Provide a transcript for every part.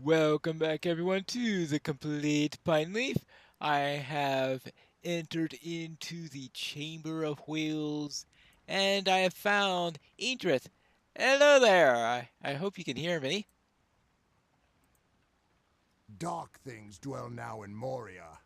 Welcome back, everyone, to the complete Pineleaf. I have entered into the Chamber of Wheels, and I have found Idris. Hello there. I hope you can hear me. Dark things dwell now in Moria.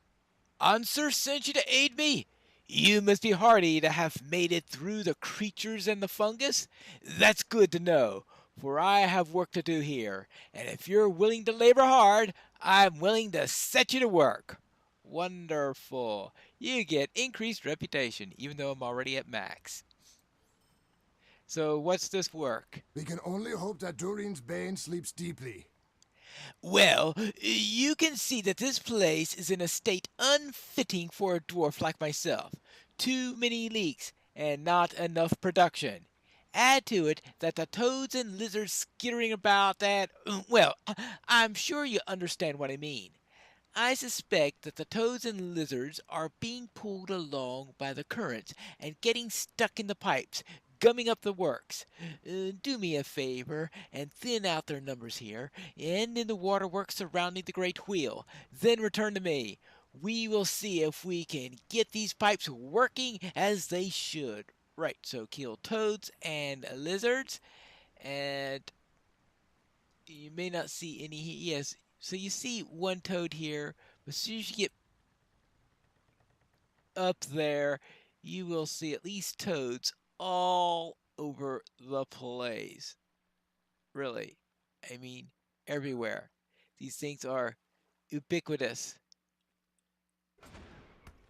Ansur sent you to aid me. You must be hardy to have made it through the creatures and the fungus. That's good to know, for I have work to do here, and if you're willing to labor hard, I'm willing to set you to work. Wonderful. You get increased reputation, even though I'm already at max. So what's this work? We can only hope that Durin's Bane sleeps deeply. Well, you can see that this place is in a state unfitting for a dwarf like myself. Too many leaks, and not enough production. Add to it that the toads and lizards skittering about that, well, I'm sure you understand what I mean. I suspect that the toads and lizards are being pulled along by the currents and getting stuck in the pipes, gumming up the works. Do me a favor and thin out their numbers here, and in the waterworks surrounding the great wheel. Then return to me. We will see if we can get these pipes working as they should. Right, so kill toads and lizards, and you may not see any. Yes, so you see one toad here, but as soon as you get up there, you will see at least toads all over the place. Really. I mean, everywhere. These things are ubiquitous.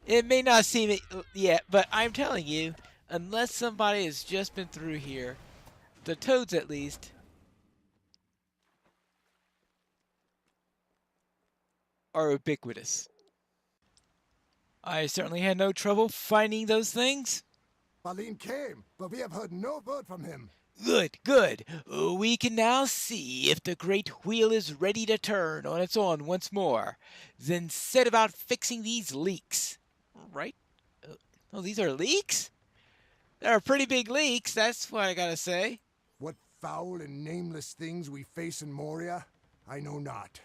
It may not seem it yet, but I'm telling you, unless somebody has just been through here, the toads at least, are ubiquitous. I certainly had no trouble finding those things. Baleen came, but we have heard no word from him. Good, good. We can now see if the great wheel is ready to turn on its own once more. Then set about fixing these leaks. Right? Oh, these are leaks? They're pretty big leaks, that's what I gotta say. What foul and nameless things we face in Moria, I know not.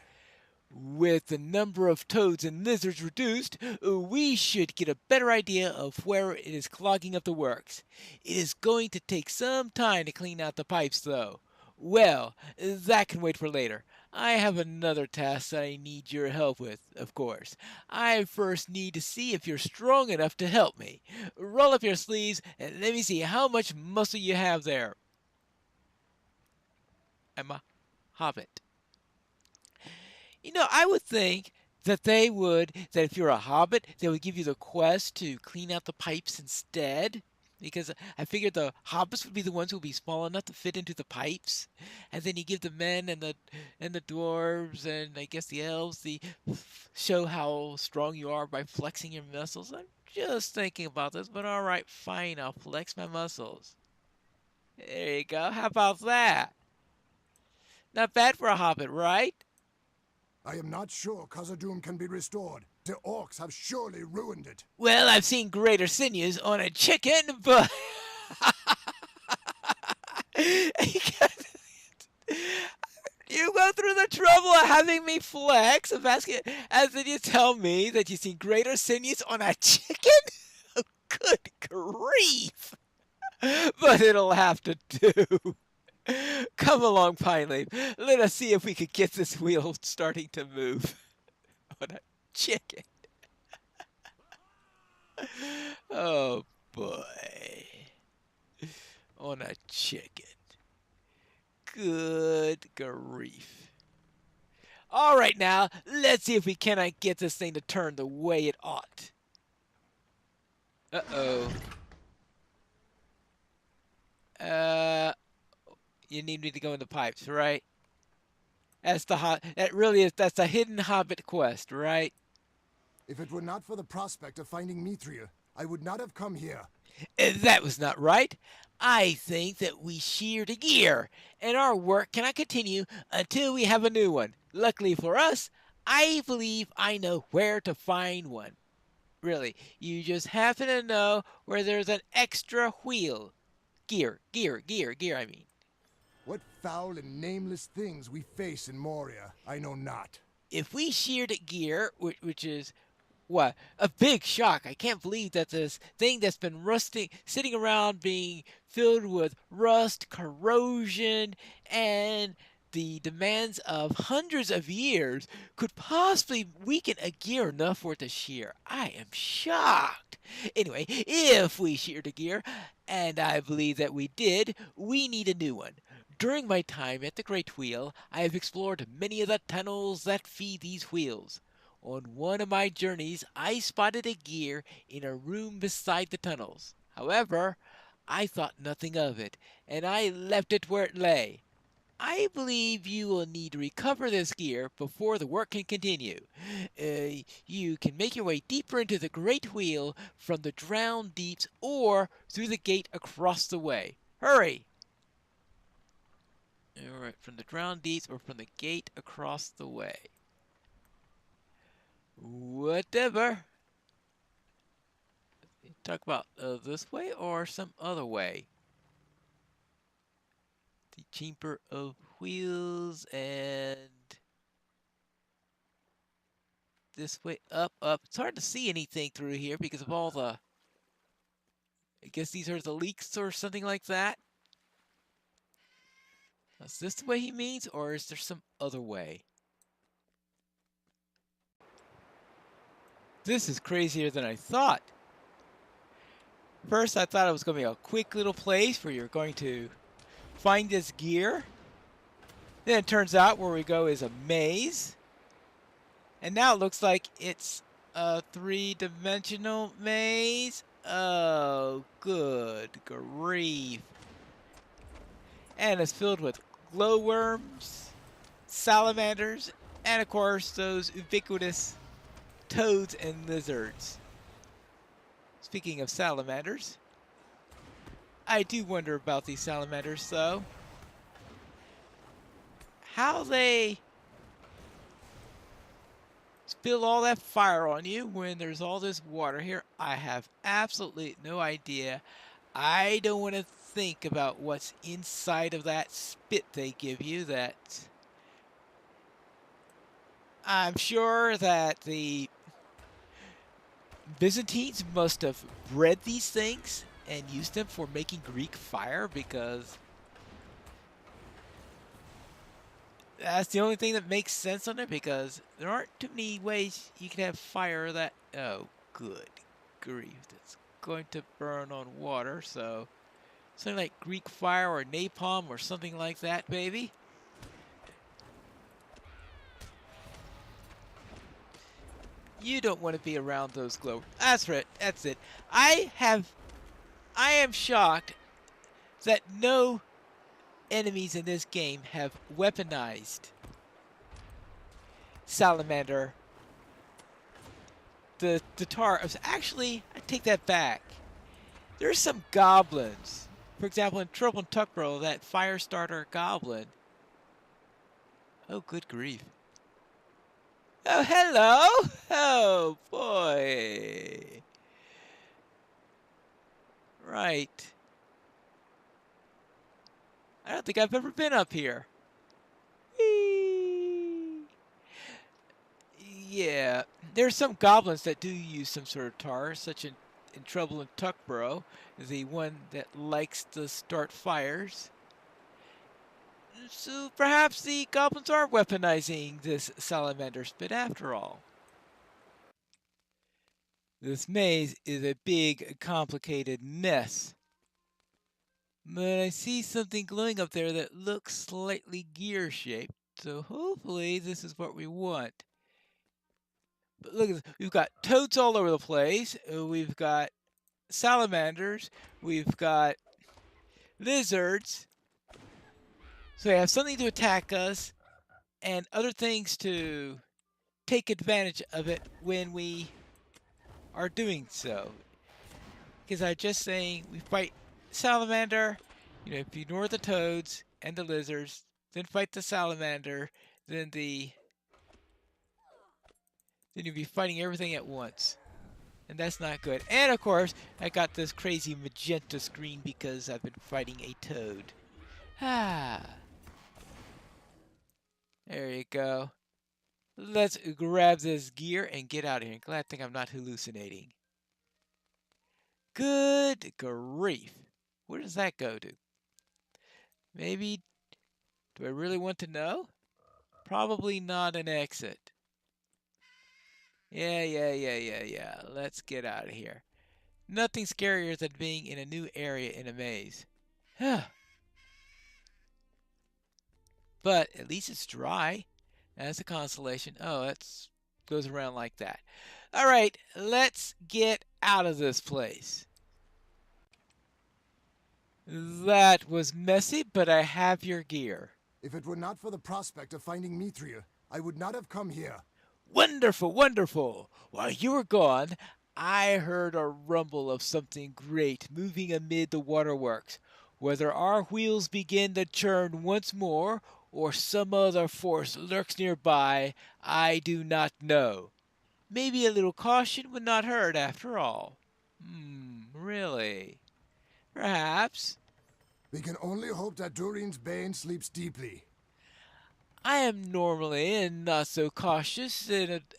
With the number of toads and lizards reduced, we should get a better idea of where it is clogging up the works. It is going to take some time to clean out the pipes, though. Well, that can wait for later. I have another task that I need your help with, of course. I first need to see if you're strong enough to help me. Roll up your sleeves and let me see how much muscle you have there. I'm a hobbit. I would think that that if you're a hobbit, they would give you the quest to clean out the pipes instead. Because I figured the hobbits would be the ones who would be small enough to fit into the pipes, and then you give the men and the dwarves and I guess the elves the show how strong you are by flexing your muscles. I'm just thinking about this, but all right, fine, I'll flex my muscles. There you go. How about that? Not bad for a hobbit, right? I am not sure Khazad-dûm can be restored. The orcs have surely ruined it. Well, I've seen greater sinews on a chicken, but you go through the trouble of having me flex, of asking, as then you tell me that you've seen greater sinews on a chicken? Good grief! But it'll have to do. Come along, Pineleaf. Let us see if we could get this wheel starting to move on a chicken. Oh boy. On a chicken. Good grief. All right, now, let's see if we cannot get this thing to turn the way it ought. Uh-oh. You need me to go in the pipes, right? That's the hidden hobbit quest, right? If it were not for the prospect of finding Mithril, I would not have come here. That was not right. I think that we sheared a gear, and our work cannot continue until we have a new one. Luckily for us, I believe I know where to find one. Really, you just happen to know where there's an extra wheel. Gear, I mean. What foul and nameless things we face in Moria, I know not. If we sheared gear, which is what? A big shock. I can't believe that this thing that's been rusting, sitting around being filled with rust, corrosion, and the demands of hundreds of years could possibly weaken a gear enough for it to shear. I am shocked. Anyway, if we sheared a gear, and I believe that we did, we need a new one. During my time at the Great Wheel, I have explored many of the tunnels that feed these wheels. On one of my journeys, I spotted a gear in a room beside the tunnels. However, I thought nothing of it, and I left it where it lay. I believe you will need to recover this gear before the work can continue. You can make your way deeper into the Great Wheel from the Drowned Deeps or through the gate across the way. Hurry! Alright, from the Drowned Deeps or from the gate across the way. Whatever. Talk about this way or some other way. The Chamber of Wheels and this way up, up. It's hard to see anything through here because of all the... I guess these are the leaks or something like that. Is this the way he means or is there some other way? This is crazier than I thought. First, I thought it was going to be a quick little place where you're going to find this gear. Then it turns out where we go is a maze. And now it looks like it's a three-dimensional maze. Oh, good grief. And it's filled with glowworms, salamanders, and of course those ubiquitous toads and lizards. Speaking of salamanders, I do wonder about these salamanders though. How they spill all that fire on you when there's all this water here, I have absolutely no idea. I don't want to think about what's inside of that spit they give you. That I'm sure that the Byzantines must have bred these things and used them for making Greek fire, because that's the only thing that makes sense on it, because there aren't too many ways you can have fire that... Oh, good grief. That's going to burn on water, so... something like Greek fire or napalm or something like that, baby. You don't want to be around those glow... That's right, that's it. I am shocked that no enemies in this game have weaponized salamander. The tar... Actually, I take that back. There's some goblins. For example, in Trouble in Tuckborough, that fire starter goblin. Oh, good grief. Oh, hello! Oh, boy. Right. I don't think I've ever been up here. Whee! Yeah, there's some goblins that do use some sort of tar, such in Trouble in Tuckborough, the one that likes to start fires. So perhaps the goblins are weaponizing this salamander spit after all. This maze is a big, complicated mess. But I see something glowing up there that looks slightly gear-shaped, so hopefully this is what we want. But look at this. We've got toads all over the place. We've got salamanders. We've got lizards. So we have something to attack us and other things to take advantage of it when we are doing so. Because I'm just saying, we fight salamander. You know, if you ignore the toads and the lizards, then fight the salamander, then you'll be fighting everything at once. And that's not good. And of course, I got this crazy magenta screen because I've been fighting a toad. Ah, there you go. Let's grab this gear and get out of here. Glad I think I'm not hallucinating. Good grief. Where does that go to? Maybe, do I really want to know? Probably not an exit. Yeah. Let's get out of here. Nothing scarier than being in a new area in a maze. But at least it's dry. That's a consolation. Oh, that goes around like that. All right, let's get out of this place. That was messy, but I have your gear. If it were not for the prospect of finding Mithril, I would not have come here. Wonderful, wonderful. While you were gone, I heard a rumble of something great moving amid the waterworks. Whether our wheels begin to churn once more, or some other force lurks nearby, I do not know. Maybe a little caution would not hurt after all. Really? Perhaps. We can only hope that Durin's Bane sleeps deeply. I am normally not so cautious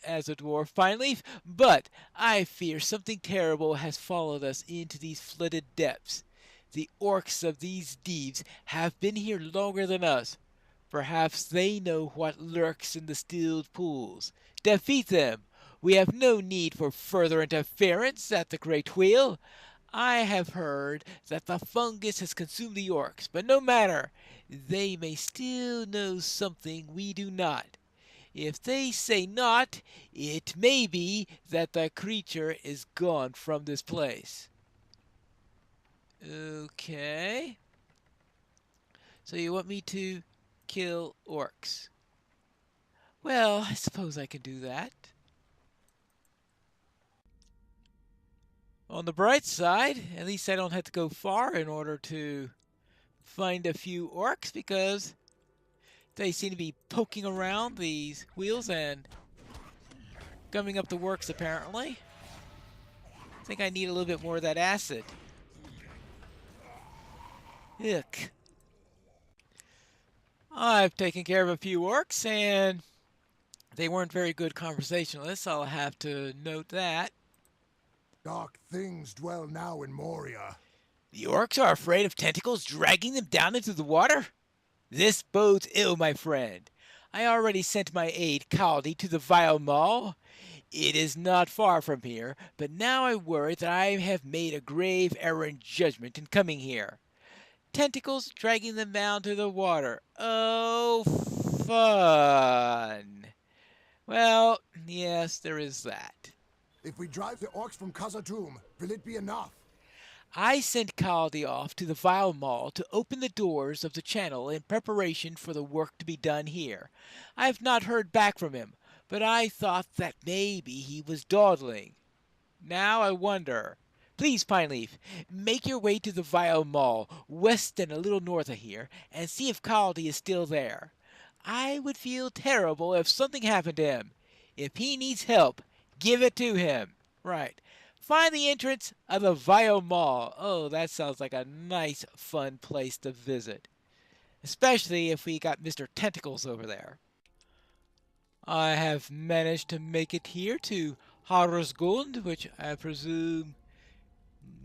as a dwarf, Pineleaf, but I fear something terrible has followed us into these flooded depths. The orcs of these deeps have been here longer than us. Perhaps they know what lurks in the stilled pools. Defeat them. We have no need for further interference at the Great Wheel. I have heard that the fungus has consumed the orcs, but no matter. They may still know something we do not. If they say not, it may be that the creature is gone from this place. Okay. So you want me to kill orcs? Well, I suppose I can do that. On the bright side, at least I don't have to go far in order to find a few orcs because they seem to be poking around these wheels and gumming up the works apparently. I think I need a little bit more of that acid. Yuck. I've taken care of a few orcs and they weren't very good conversationalists. I'll have to note that. Dark things dwell now in Moria. The orcs are afraid of tentacles dragging them down into the water? This bodes ill, my friend. I already sent my aide, Caldi, to the Vile Mall. It is not far from here, but now I worry that I have made a grave error in judgment in coming here. Tentacles dragging them down to the water. Oh, fun. Well, yes, there is that. If we drive the orcs from Khazad-dûm, will it be enough? I sent Caldi off to the Vile Mall to open the doors of the channel in preparation for the work to be done here. I have not heard back from him, but I thought that maybe he was dawdling. Now I wonder. Please, Pineleaf, make your way to the Vile Mall, west and a little north of here, and see if Caldi is still there. I would feel terrible if something happened to him. If he needs help, give it to him. Right. Find the entrance of the Vile Mall. Oh, that sounds like a nice, fun place to visit. Especially if we got Mr. Tentacles over there. I have managed to make it here to Harusgund, which I presume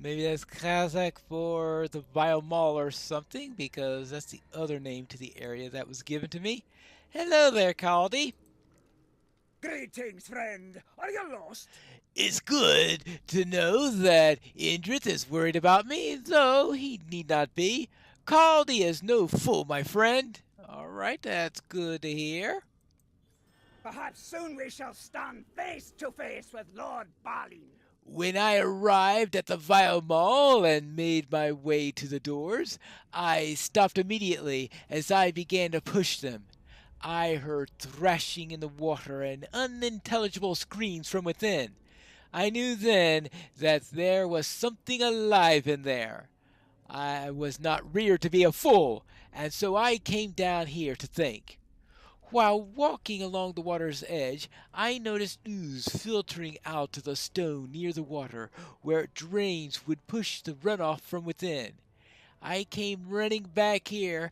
maybe that's Kazakh for the Vile Mall or something, because that's the other name to the area that was given to me. Hello there, Caldi. Greetings, friend. Are you lost? It's good to know that Indrith is worried about me, though he need not be. Caldi is no fool, my friend. All right, that's good to hear. Perhaps soon we shall stand face to face with Lord Balin. When I arrived at the Vile Mall and made my way to the doors, I stopped immediately as I began to push them. I heard thrashing in the water and unintelligible screams from within. I knew then that there was something alive in there. I was not reared to be a fool, and so I came down here to think. While walking along the water's edge, I noticed ooze filtering out to the stone near the water, where drains would push the runoff from within. I came running back here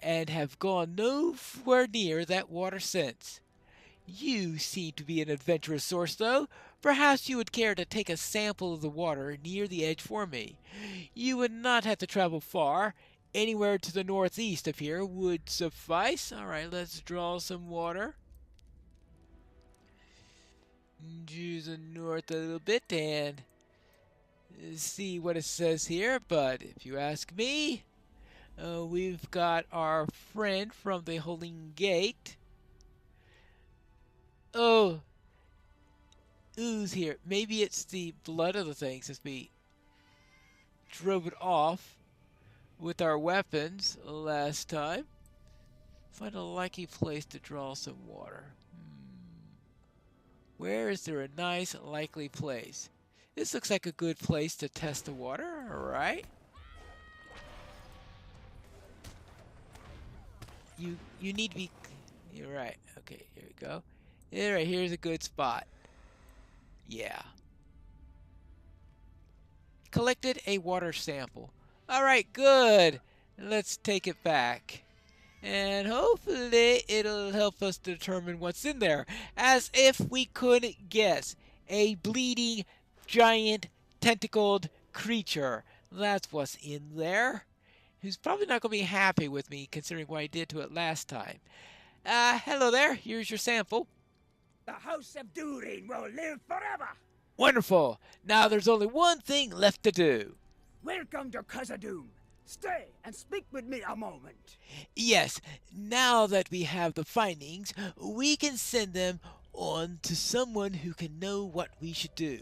and have gone nowhere near that water since. You seem to be an adventurous source, though. Perhaps you would care to take a sample of the water near the edge for me. You would not have to travel far. Anywhere to the northeast of here would suffice. All right, let's draw some water. Choose the north a little bit and see what it says here. But if you ask me, we've got our friend from the Holy Gate. Oh, ooze here. Maybe it's the blood of the thing since we drove it off with our weapons last time. Find a likely place to draw some water. Where is there a nice likely place? This looks like a good place to test the water, alright? You need to be... You're right. Okay, here we go. Alright, here's a good spot. Yeah. Collected a water sample. Alright, good. Let's take it back. And hopefully it'll help us determine what's in there. As if we couldn't guess. A bleeding, giant, tentacled creature. That's what's in there. Who's probably not going to be happy with me considering what I did to it last time. Hello there. Here's your sample. The House of Durin will live forever. Wonderful. Now there's only one thing left to do. Welcome to Khazad-dûm. Stay and speak with me a moment. Yes, now that we have the findings, we can send them on to someone who can know what we should do.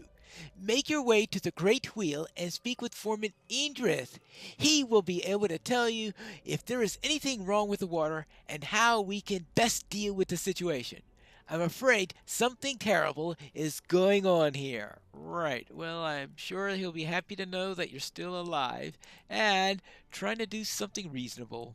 Make your way to the Great Wheel and speak with Foreman Indrith. He will be able to tell you if there is anything wrong with the water and how we can best deal with the situation. I'm afraid something terrible is going on here. Right, well, I'm sure he'll be happy to know that you're still alive and trying to do something reasonable.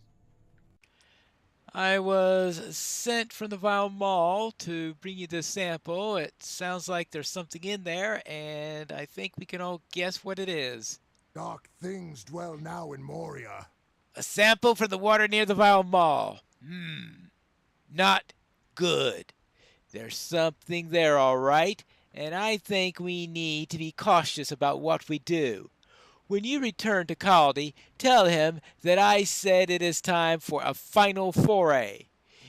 I was sent from the Vile Mall to bring you this sample. It sounds like there's something in there, and I think we can all guess what it is. Dark things dwell now in Moria. A sample from the water near the Vile Mall. Not good. There's something there, all right, and I think we need to be cautious about what we do. When you return to Caldi, tell him that I said it is time for a final foray.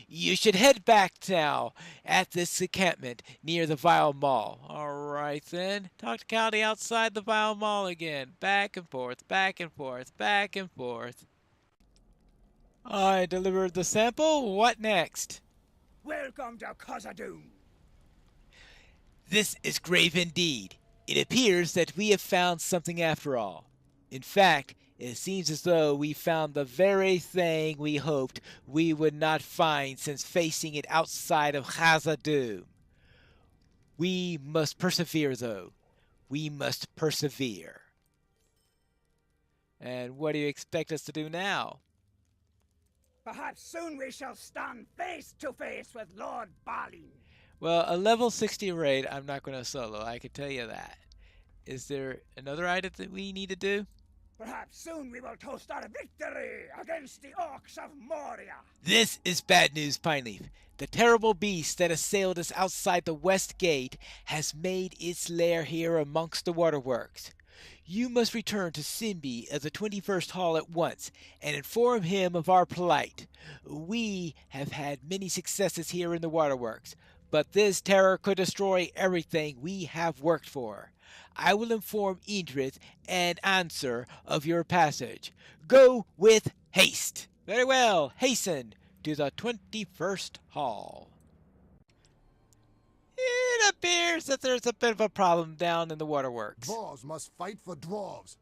You should head back now at this encampment near the Vile Mall. All right, then. Talk to Caldi outside the Vile Mall again. Back and forth, back and forth, back and forth. I delivered the sample. What next? Welcome to Khazad-dûm. This is grave indeed. It appears that we have found something after all. In fact, it seems as though we found the very thing we hoped we would not find since facing it outside of Khazad-dûm. We must persevere, though. We must persevere. And what do you expect us to do now? Perhaps soon we shall stand face to face with Lord Balin. Well, a level 60 raid, I'm not going to solo. I can tell you that. Is there another item that we need to do? Perhaps soon we will toast our victory against the orcs of Moria. This is bad news, Pineleaf. The terrible beast that assailed us outside the West Gate has made its lair here amongst the waterworks. You must return to Simbi of the 21st Hall at once and inform him of our plight. We have had many successes here in the waterworks, but this terror could destroy everything we have worked for. I will inform Indrith and answer of your passage. Go with haste. Very well, hasten to the 21st Hall. It appears that there's a bit of a problem down in the waterworks. Dwarves must fight for dwarves.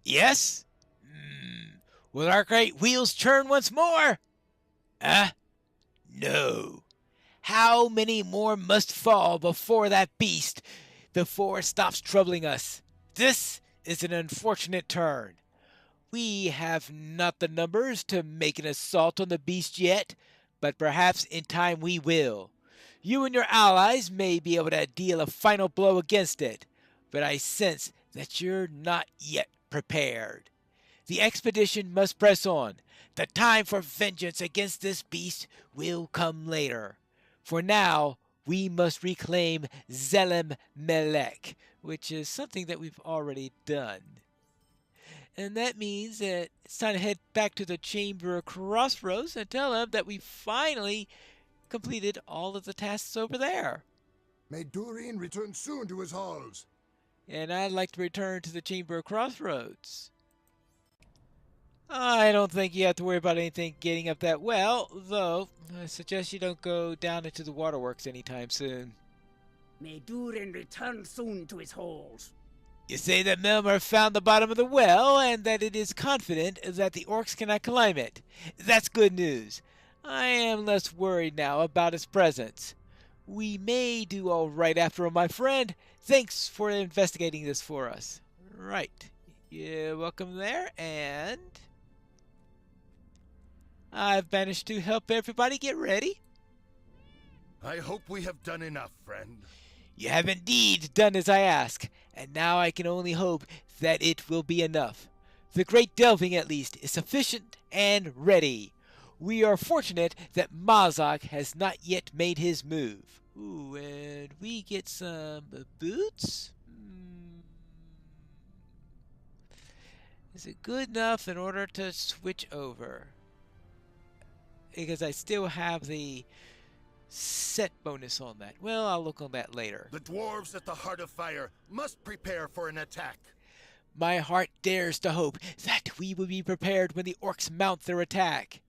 Yes? Will our great wheels churn once more? No. How many more must fall before it stops troubling us? This is an unfortunate turn. We have not the numbers to make an assault on the beast yet, but perhaps in time we will. You and your allies may be able to deal a final blow against it, but I sense that you're not yet prepared. The expedition must press on. The time for vengeance against this beast will come later. For now, we must reclaim Zelem Melek, which is something that we've already done. And that means that it's time to head back to the chamber crossroads and tell them that we finally completed all of the tasks over there. May Durin return soon to his halls. And I'd like to return to the chamber crossroads. I don't think you have to worry about anything getting up that well, though I suggest you don't go down into the waterworks anytime soon. May Durin return soon to his halls. You say that Melmar found the bottom of the well and that it is confident that the orcs cannot climb it. That's good news. I am less worried now about its presence. We may do all right after all, my friend. Thanks for investigating this for us. Right. You're welcome there, and I've managed to help everybody get ready. I hope we have done enough, friend. You have indeed done as I ask, and now I can only hope that it will be enough. The great delving, at least, is sufficient and ready. We are fortunate that Mazak has not yet made his move. Ooh, and we get some boots? Is it good enough in order to switch over? Because I still have the set bonus on that. Well, I'll look on that later. The dwarves at the Heart of Fire must prepare for an attack. My heart dares to hope that we will be prepared when the orcs mount their attack.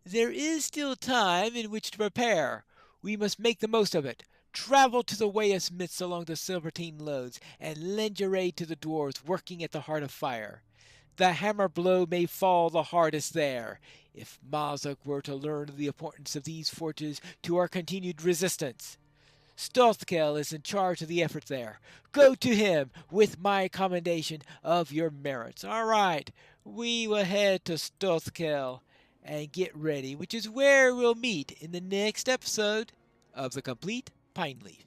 There is still time in which to prepare. We must make the most of it. Travel to the Weyas midst along the Silvertine Loads, and lend your aid to the dwarves working at the Heart of Fire. The hammer blow may fall the hardest there. If Mazak were to learn the importance of these forges to our continued resistance. Stolthkel is in charge of the effort there. Go to him with my commendation of your merits. All right, we will head to Stolthkel and get ready, which is where we'll meet in the next episode of The Complete Pineleaf.